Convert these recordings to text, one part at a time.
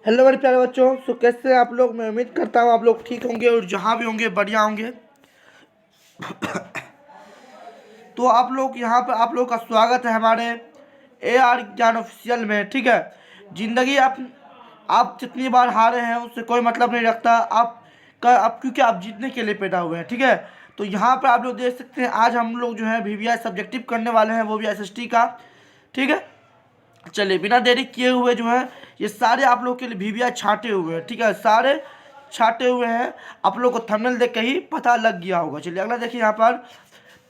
Hello मेरे प्यारे बच्चों। कैसे हैं आप लोग? मैं उम्मीद करता हूँ आप लोग ठीक होंगे और जहाँ भी होंगे बढ़िया होंगे। तो आप लोग यहाँ पर आप लोग का स्वागत है हमारे AR ज्ञान ऑफिशियल में। ठीक है। ज़िंदगी आप जितनी बार हारे हैं उससे कोई मतलब नहीं रखता। आप क्योंकि आप जीतने के लिए पैदा हुए हैं। ठीक है। तो यहाँ पर आप लोग देख सकते हैं आज हम लोग जो है VVI सब्जेक्टिव करने वाले हैं, वो भी SST का। ठीक है। चलिए बिना देरी किए हुए जो है ये सारे आप लोग के लिए VVI छांटे हुए हैं। ठीक है, सारे छांटे हुए हैं। आप लोग को थंबनेल देख के ही पता लग गया होगा। चलिए अगला देखिए। यहाँ पर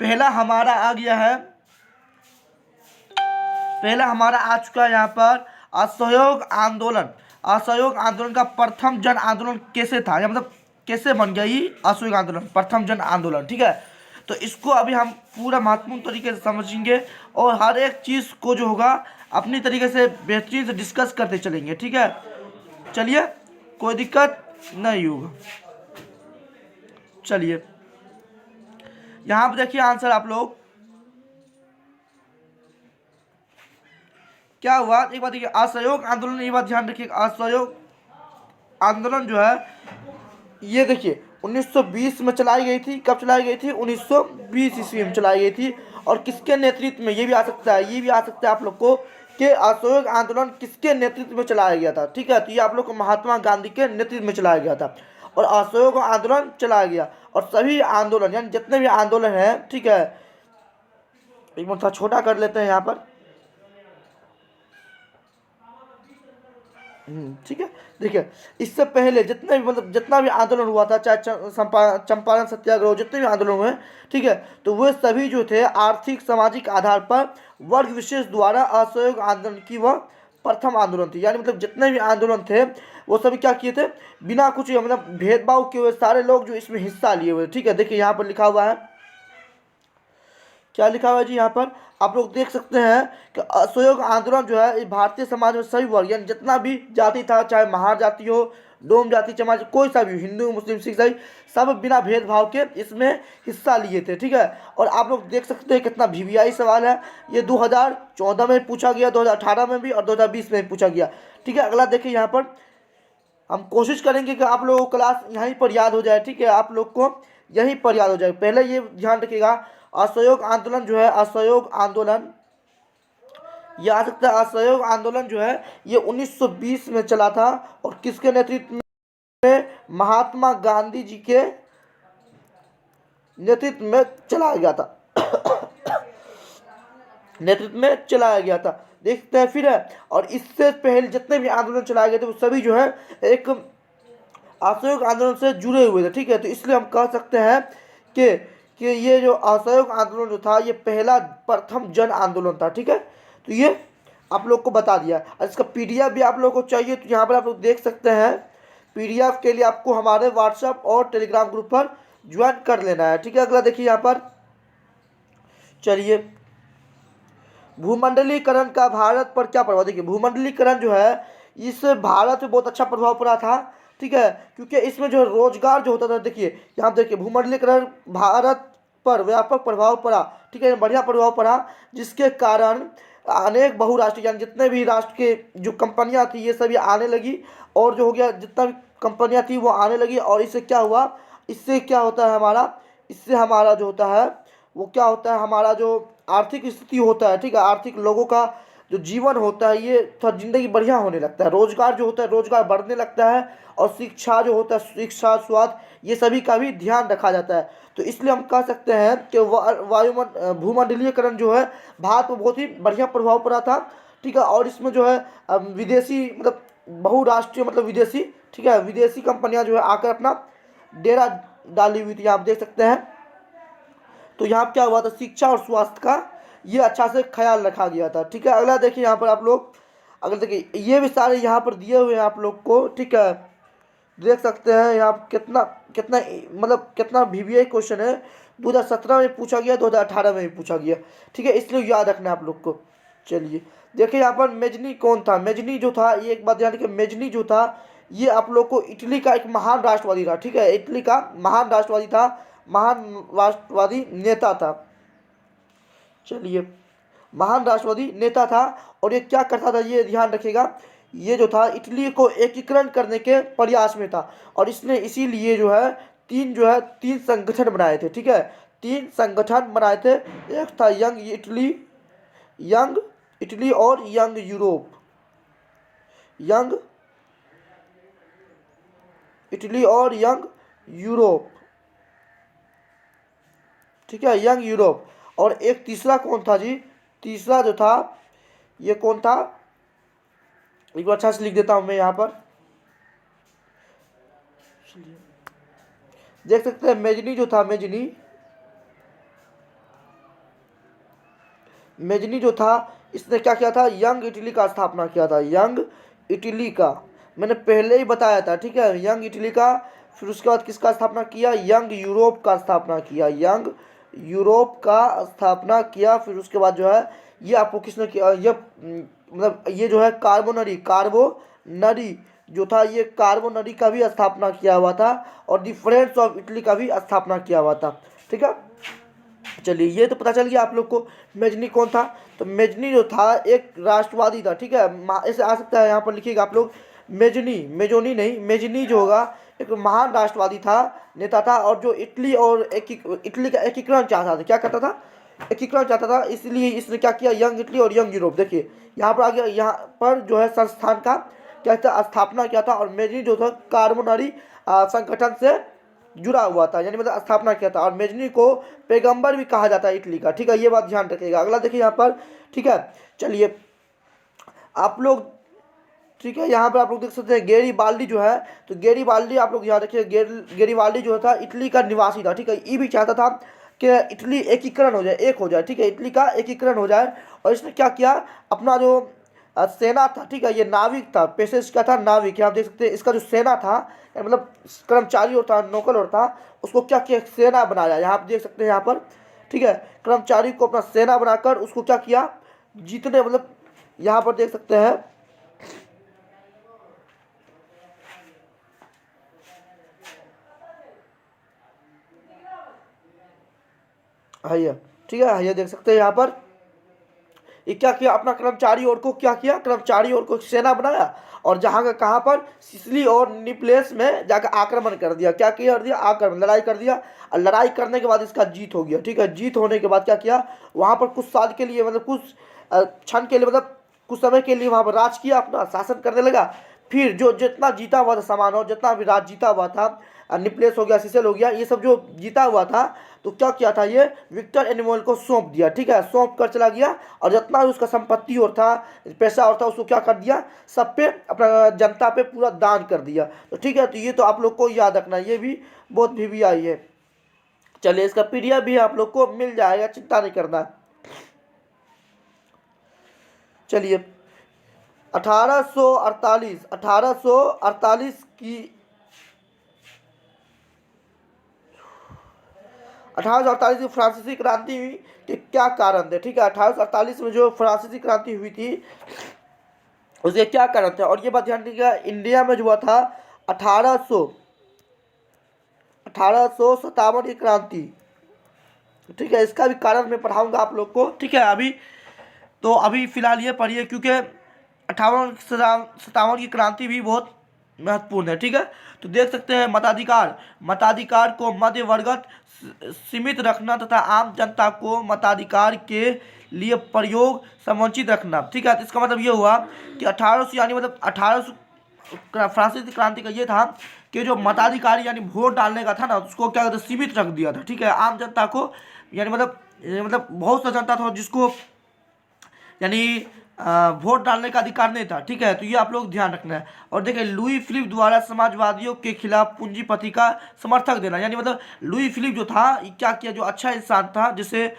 पहला हमारा आ गया है, पहला हमारा आ चुका है यहाँ पर असहयोग आंदोलन। असहयोग आंदोलन का प्रथम जन आंदोलन कैसे था, या मतलब कैसे बन गया ये असहयोग आंदोलन, प्रथम जन आंदोलन। ठीक है। तो इसको अभी हम पूरा महत्वपूर्ण तरीके से समझेंगे और हर एक चीज़ को जो होगा अपनी तरीके से बेहतरीन से डिस्कस करते चलेंगे। ठीक है। चलिए, कोई दिक्कत नहीं होगा। चलिए यहाँ पर देखिए आंसर आप लोग क्या हुआ। एक बात देखिए, असहयोग आंदोलन, ये बात ध्यान रखिए, असहयोग आंदोलन जो है ये देखिए 1920 में चलाई गई थी। कब चलाई गई थी? 1920 ईस्वी में चलाई गई थी। और किसके नेतृत्व में? ये भी आ सकता है, ये भी आ सकता है आप लोग को कि असहयोग आंदोलन किसके नेतृत्व में चलाया गया था। ठीक है। तो ये आप लोग को महात्मा गांधी के नेतृत्व में चलाया गया था और असहयोग आंदोलन चलाया गया। और सभी आंदोलन यानी जितने भी आंदोलन हैं, ठीक है, एक मिनट थोड़ा छोटा कर लेते हैं यहाँ पर। ठीक है। देखिए, इससे पहले जितने भी मतलब जितना भी आंदोलन हुआ था, चाहे चंपारण सत्याग्रह, जितने भी आंदोलन हुए, ठीक है, तो वे सभी जो थे आर्थिक सामाजिक आधार पर वर्ग विशेष द्वारा असहयोग आंदोलन की वह प्रथम आंदोलन थी। यानी मतलब जितने भी आंदोलन थे वो सभी क्या किए थे, बिना कुछ मतलब भेदभाव किए हुए सारे लोग जो इसमें हिस्सा लिए हुए। ठीक है। देखिए यहाँ पर लिखा हुआ है, क्या लिखा हुआ है जी? यहाँ पर आप लोग देख सकते हैं कि असहयोग आंदोलन जो है इस भारतीय समाज में सभी वर्ग यानी जितना भी जाति था, चाहे महार जाति हो, डोम जाति, समाज, कोई सा भी, हिंदू मुस्लिम सिख ईसाई, सब बिना भेदभाव के इसमें हिस्सा लिए थे। ठीक है। और आप लोग देख सकते हैं कितना VVI सवाल है। ये 2014 में पूछा गया, 2018 में भी और 2020 में भी पूछा गया। ठीक है। अगला देखिए यहाँ पर हम कोशिश करेंगे कि आप लोगों को क्लास यहीं पर याद हो जाए। ठीक है, आप लोग को यहीं पर याद हो जाए। पहले ये ध्यान रखिएगा, असहयोग आंदोलन जो है, असहयोग आंदोलन ये आ सकता है। असहयोग आंदोलन जो है ये 1920 में चला था और किसके नेतृत्व में? महात्मा गांधी जी के नेतृत्व में चलाया गया था। नेतृत्व में चलाया गया था। देखते हैं फिर है। और इससे पहले जितने भी आंदोलन चलाए गए थे वो सभी जो है एक असहयोग आंदोलन से जुड़े हुए थे। ठीक है। तो इसलिए हम कह सकते हैं कि ये जो असहयोग आंदोलन जो था ये पहला प्रथम जन आंदोलन था। ठीक है। तो ये आप लोग को बता दिया। और इसका PDF भी आप लोग को चाहिए तो यहाँ पर आप लोग देख सकते हैं। PDF के लिए आपको हमारे WhatsApp और Telegram ग्रुप पर ज्वाइन कर लेना है। ठीक है। अगला देखिए यहाँ पर, चलिए, भूमंडलीकरण का भारत पर क्या प्रभाव? देखिए, भूमंडलीकरण जो है इस भारत पे बहुत अच्छा प्रभाव पड़ा था। ठीक है। क्योंकि इसमें जो रोजगार जो होता था, देखिए यहाँ देखिए, भूमंडलीकरण भारत पर व्यापक प्रभाव पड़ा। ठीक है, बढ़िया प्रभाव पड़ा, जिसके कारण अनेक बहुराष्ट्रीय यानी जितने भी राष्ट्र के जो कंपनियां थी ये सभी आने लगी। और जो हो गया जितना भी कंपनियां थी वो आने लगी। और इससे क्या हुआ, इससे क्या होता है हमारा, इससे हमारा जो होता है वो क्या होता है, हमारा जो आर्थिक स्थिति होता है, ठीक है, आर्थिक लोगों का जो जीवन होता है ये थोड़ा ज़िंदगी बढ़िया होने लगता है। रोजगार जो होता है रोजगार बढ़ने लगता है। और शिक्षा जो होता है, शिक्षा, स्वास्थ्य, ये सभी का भी ध्यान रखा जाता है। तो इसलिए हम कह सकते हैं कि भूमंडलीकरण जो है भारत में बहुत ही बढ़िया प्रभाव पड़ा था। ठीक है। और इसमें जो है विदेशी मतलब बहुराष्ट्रीय मतलब विदेशी, ठीक है, विदेशी कंपनियां जो है आकर अपना डेरा डाली हुई थी, आप देख सकते हैं। तो यहाँ क्या हुआ था, शिक्षा और स्वास्थ्य का ये अच्छा से ख्याल रखा गया था। ठीक है। अगला देखिए यहाँ पर आप लोग, अगर देखिए ये भी सारे यहाँ पर दिए हुए हैं आप लोग को। ठीक है, देख सकते हैं यहाँ कितना कितना मतलब कितना VVI क्वेश्चन है। 2017 में पूछा गया, 2018 में भी पूछा गया। ठीक है, इसलिए याद रखना है आप लोग को। चलिए देखिए यहाँ पर मेजनी कौन था? मेजनी जो था, ये एक बात ध्यान रखिए, मेजनी जो था ये आप लोग को इटली का एक महान राष्ट्रवादी था। ठीक है, इटली का महान राष्ट्रवादी था, महान राष्ट्रवादी नेता था। चलिए, महान राष्ट्रवादी नेता था। और ये क्या करता था ये ध्यान रखिएगा, ये जो था इटली को एकीकरण करने के प्रयास में था, और इसने इसीलिए जो है तीन संगठन बनाए थे। ठीक है, तीन संगठन बनाए थे। एक था यंग इटली और यंग इटली और यंग यूरोप। ठीक है, यंग यूरोप। और एक तीसरा कौन था जी? तीसरा जो था ये कौन था, एक बार अच्छा से लिख देता हूं मैं यहाँ पर, देख सकते हैं मेजनी जो था, मेजनी जो था, इसने क्या किया था? यंग इटली का स्थापना किया था, यंग इटली का। मैंने पहले ही बताया था। ठीक है, यंग इटली का। फिर उसके बाद किसका स्थापना किया? यंग यूरोप का स्थापना किया, यंग यूरोप का स्थापना किया। फिर उसके बाद जो है ये आपको किसने किया? ये मतलब ये जो है कार्बोनरी जो था, ये कार्बोनरी का भी स्थापना किया हुआ था, और दी फ्रेंड्स ऑफ इटली का भी स्थापना किया हुआ था। ठीक है, चलिए ये तो पता चल गया आप लोग को। मेजनी कौन था? तो मेजनी जो था एक राष्ट्रवादी था। ठीक है, ऐसे आ सकता है, यहाँ पर लिखिएगा आप लोग मेजोनी नहीं, मेजनी जो होगा एक महान राष्ट्रवादी था, नेता था, और जो इटली का एकीकरण चाहता था। क्या करता था? एकीकरण चाहता था। इसलिए इसने क्या किया? यंग इटली और यंग यूरोप। देखिए यहाँ पर आगे, यहाँ पर जो है संस्थान का क्या था? स्थापना किया था। और मेजनी जो था कार्बोनरी संगठन से जुड़ा हुआ था, यानी मतलब स्थापना किया था। और मेजनी को पैगंबर भी कहा जाता है इटली का। ठीक है, ये बात ध्यान रखिएगा। अगला देखिए यहाँ पर। ठीक है, चलिए आप लोग, ठीक है, यहाँ पर आप लोग देख सकते हैं गेरीबाल्डी जो है, तो गेरीबाल्डी आप लोग याद रखिए, गेरीबाल्डी जो था इटली का निवासी था। ठीक है, ये भी चाहता था कि इटली एकीकरण हो जाए, एक हो जाए। ठीक है, इटली का एकीकरण हो जाए। और इसने क्या किया? अपना जो सेना था, ठीक है, ये नाविक था, पेशेज क्या था? नाविक। आप देख सकते हैं इसका जो सेना था, मतलब कर्मचारी और था, नौकर और था, उसको क्या किया? सेना बनाया। यहाँ आप देख सकते हैं यहाँ पर। ठीक है, कर्मचारी को अपना सेना बनाकर उसको क्या किया? जीतने, मतलब यहाँ पर देख सकते हैं, है, ठीक है, ये देख सकते हैं यहाँ पर। ये क्या किया? अपना कर्मचारी और को क्या किया? कर्मचारी और को सेना बनाया, और जहाँ का कहाँ पर? सिसिली और निपलेस में जाकर आक्रमण कर दिया। क्या किया? कर दिया आक्रमण, लड़ाई कर दिया। और लड़ाई करने के बाद इसका जीत हो गया। ठीक है, जीत होने के बाद क्या किया? वहाँ पर कुछ साल के लिए, मतलब कुछ क्षण के लिए, मतलब कुछ समय के लिए वहाँ पर राज किया, अपना शासन करने लगा। फिर जो जितना जीता हुआ था सामान, और जितना भी राज जीता हुआ था, निपलेस हो गया, सिसेल हो गया, ये सब जो जीता हुआ था, तो क्या किया था? ये विक्टर एनिमल को सौंप दिया। ठीक है, सौंप कर चला गया। और जितना भी उसका संपत्ति और था, पैसा और था, उसको क्या कर दिया? सब पे, अपना जनता पे पूरा दान कर दिया। तो ठीक है, तो ये तो आप लोग को याद रखना, ये भी बहुत भी आई है। चलिए इसका पीडीएफ भी आप लोग को मिल जाएगा, चिंता नहीं करना। चलिए 1848 की 1848 की फ्रांसीसी क्रांति के क्या कारण थे? ठीक है, 1848 में जो फ्रांसीसी क्रांति हुई थी, उसके क्या कारण थे? और ये बात ध्यान रखिएगा, इंडिया में जो हुआ था 1857 की क्रांति। ठीक है, इसका भी कारण मैं पढ़ाऊंगा आप लोग को। ठीक है, अभी फिलहाल ये पढ़िए, क्योंकि 58 की क्रांति भी बहुत महत्वपूर्ण है। ठीक है, तो देख सकते हैं मताधिकार को मध्य वर्गत सीमित रखना तथा आम जनता को मताधिकार के लिए प्रयोग संवंचित रखना। ठीक है, तो इसका मतलब ये हुआ कि 1800, यानी मतलब 1800 फ्रांसीसी क्रांति का ये था कि जो मताधिकारी यानी वोट डालने का था ना, उसको क्या कहते, सीमित रख दिया था। ठीक है, आम जनता को, यानी मतलब बहुत सा जनता था जिसको यानी वोट डालने का अधिकार नहीं था। ठीक है, तो ये आप लोग ध्यान रखना है। और देखिए लुई फिलिप द्वारा समाजवादियों के खिलाफ पूंजीपति का समर्थक देना, यानी मतलब लुई फिलिप जो था, ये क्या किया? जो अच्छा इंसान था, जिसे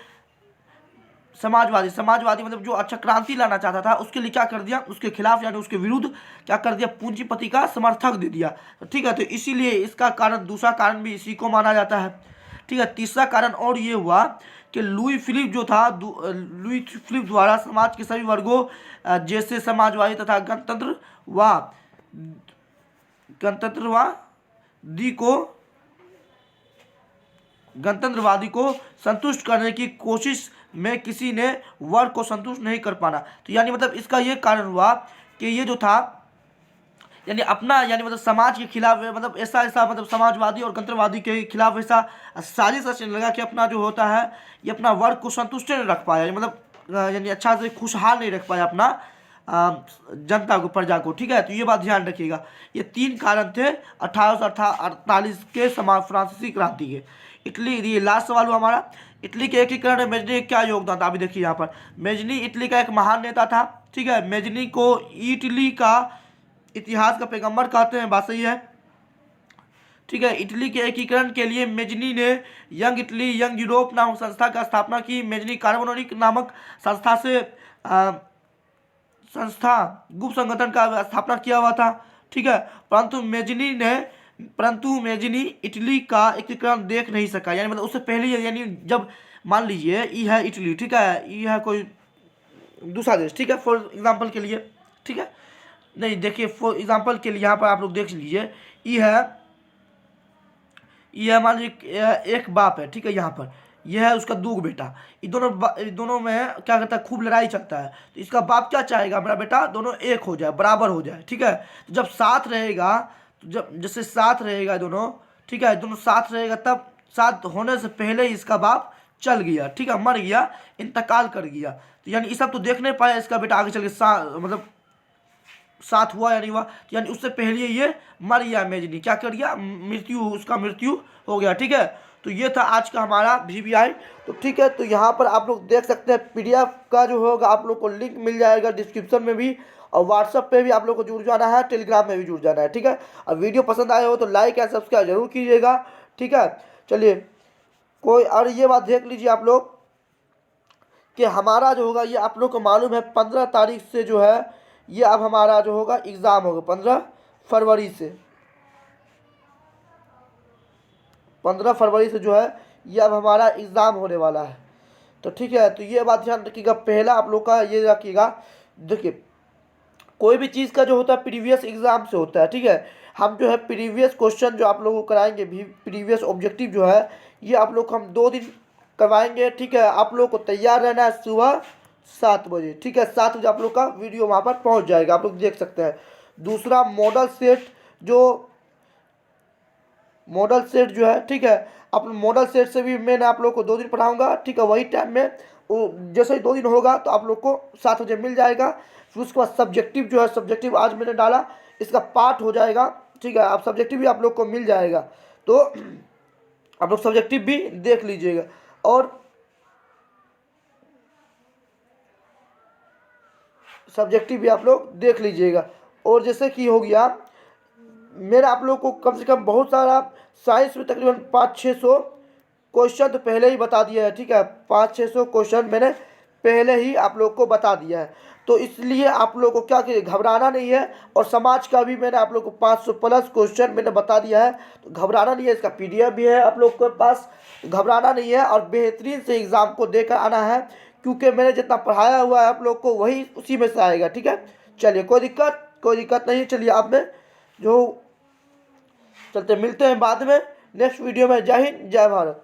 समाजवादी मतलब जो अच्छा क्रांति लाना चाहता था, उसके लिए क्या कर दिया? उसके खिलाफ, यानी उसके विरुद्ध क्या कर दिया? पूंजीपति का समर्थक दे दिया। तो ठीक है, तो इसीलिए इसका कारण, दूसरा कारण भी इसी को माना जाता है। ठीक है, तीसरा कारण और ये हुआ कि लुई फिलिप जो था, लुई फिलिप द्वारा समाज के सभी वर्गों, जैसे समाजवादी तथा गणतंत्रवादी को संतुष्ट करने की कोशिश में किसी ने वर्ग को संतुष्ट नहीं कर पाना। तो यानी मतलब इसका ये कारण हुआ कि ये जो था, यानी अपना यानी मतलब समाज के खिलाफ, मतलब ऐसा ऐसा मतलब समाजवादी और गणतंत्रवादी के खिलाफ ऐसा साजिश रचने लगा कि अपना जो होता है ये अपना वर्ग को संतुष्ट नहीं रख पाया, मतलब यानी अच्छा से खुशहाल नहीं रख पाया अपना जनता को, प्रजा को। ठीक है, तो ये बात ध्यान रखिएगा। ये 3 कारण थे 1848 के फ्रांसीसी क्रांति के। इटली, ये लास्ट सवाल हुआ हमारा। इटली के एकीकरण में मेजनी क्या योगदान था? अभी देखिए यहाँ पर, मेजनी इटली का एक महान नेता था। ठीक है, मेजनी को इटली का इतिहास का पैगंबर कहते हैं, बात सही है। ठीक है, इटली के एकीकरण के लिए मेजनी ने यंग इटली यंग यूरोप नामक संस्था का स्थापना की। मेजनी कार्बोनिक नामक संस्था से गुप्त संगठन का स्थापना किया हुआ था। ठीक है, परंतु मेजनी इटली का एकीकरण देख नहीं सका, यानी मतलब उससे पहले, यानी जब मान लीजिए ई है इटली, ठीक है, ई है कोई दूसरा देश, ठीक है, फॉर एग्जांपल के लिए, ठीक है, नहीं देखिए फॉर एग्जांपल के लिए यहाँ पर आप लोग देख लीजिए, ये मान लीजिए एक बाप है, ठीक है, यहाँ पर यह है उसका 2 बेटा, ये दोनों में क्या करता है, खूब लड़ाई चलता है। तो इसका बाप क्या चाहेगा, मेरा बेटा दोनों एक हो जाए, बराबर हो जाए। ठीक है, तो जब साथ रहेगा, तो जब जैसे साथ रहेगा दोनों, ठीक है, दोनों साथ रहेगा, तब साथ होने से पहले ही इसका बाप चल गया, ठीक है, मर गया, इंतकाल कर गया। तो यानी ये सब तो देख नहीं पाया इसका बेटा आगे चल के मतलब साथ हुआ या नहीं हुआ, यानी उससे पहले ये मर गया, मेजनी क्या कर गया, उसका मृत्यु हो गया। ठीक है, तो ये था आज का हमारा VVI। तो ठीक है, तो यहाँ पर आप लोग देख सकते हैं PDF का जो होगा आप लोग को लिंक मिल जाएगा डिस्क्रिप्शन में भी, और व्हाट्सएप पे भी आप लोग को जुड़ जाना है, टेलीग्राम में भी जुड़ जाना है। ठीक है, और वीडियो पसंद आए हो तो लाइक एंड सब्सक्राइब जरूर कीजिएगा। ठीक है, चलिए कोई और ये बात देख लीजिए आप लोग कि हमारा जो होगा ये आप लोग को मालूम है 15 तारीख से जो है ये अब हमारा जो होगा एग्ज़ाम होगा 15 फरवरी से, 15 फरवरी से जो है ये अब हमारा एग्ज़ाम होने वाला है। तो ठीक है, तो ये बात ध्यान रखिएगा। पहला आप लोग का ये रखिएगा, देखिए कोई भी चीज़ का जो होता है प्रीवियस एग्ज़ाम से होता है। ठीक है, हम जो है प्रीवियस क्वेश्चन जो आप लोगों को कराएंगे, भी प्रीवियस ऑब्जेक्टिव जो है ये आप लोग को हम 2 दिन करवाएंगे। ठीक है, आप लोग को तैयार रहना है सुबह 7 बजे। ठीक है, 7 बजे आप लोग का वीडियो वहाँ पर पहुँच जाएगा, आप लोग देख सकते हैं। दूसरा मॉडल सेट जो है, ठीक है, आप मॉडल सेट से भी मैं आप लोग को 2 दिन पढ़ाऊँगा। ठीक है, वही टाइम में जैसे ही 2 दिन होगा तो आप लोग को 7 बजे मिल जाएगा। फिर उसके बाद सब्जेक्टिव जो है, सब्जेक्टिव आज मैंने डाला, इसका पार्ट हो जाएगा। ठीक है, आप सब्जेक्टिव भी आप लोग को मिल जाएगा, तो आप लोग सब्जेक्टिव भी देख लीजिएगा। और सब्जेक्टिव भी आप लोग देख लीजिएगा। और जैसे कि हो गया मेरा आप लोग को कम से कम बहुत सारा साइंस में तकरीबन 500-600 क्वेश्चन तो पहले ही बता दिया है। ठीक है, 500-600 क्वेश्चन मैंने पहले ही आप लोग को बता दिया है, तो इसलिए आप लोग को क्या कि घबराना नहीं है। और समाज का भी मैंने आप लोग को 500 प्लस क्वेश्चन मैंने बता दिया है, तो घबराना नहीं है। इसका PDF भी है आप लोग के पास, घबराना नहीं है और बेहतरीन से एग्ज़ाम को देकर आना है, क्योंकि मैंने जितना पढ़ाया हुआ है आप लोग को वही उसी में से आएगा। ठीक है, चलिए कोई दिक्कत नहीं। चलिए आप में जो चलते मिलते हैं बाद में नेक्स्ट वीडियो में। जय हिंद, जय भारत।